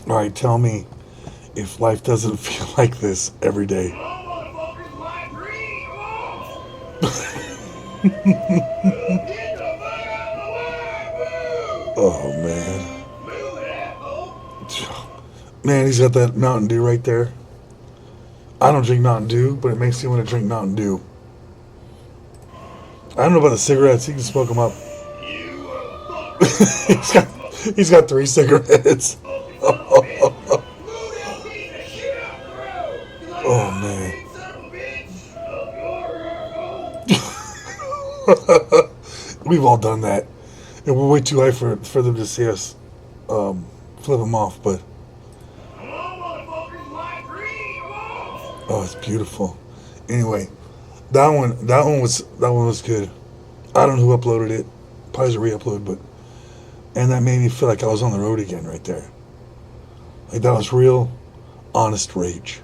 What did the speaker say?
All right, tell me if life doesn't feel like this every day. Motherfuckers, my dream! Get the fuck out of Oh man, the way! Move! Move it, asshole! man, he's got that Mountain Dew right there. I don't drink Mountain Dew, but it makes me want to drink Mountain Dew. I don't know about the cigarettes. He can smoke them up. You motherfucker! he's got he's got 3 cigarettes. Fucking son of a bitch! Move that piece of shit out the road! You like Oh that man. big son of a bitch? Up your asshole! We've all done that, and we're way too high for them to see us flip them off. But Come on, motherfuckers, my dream! oh, it's beautiful. Anyway, that one was good. I don't know who uploaded it. Probably a re-upload, but and that made me feel like I was on the road again right there. Like that was real, honest rage.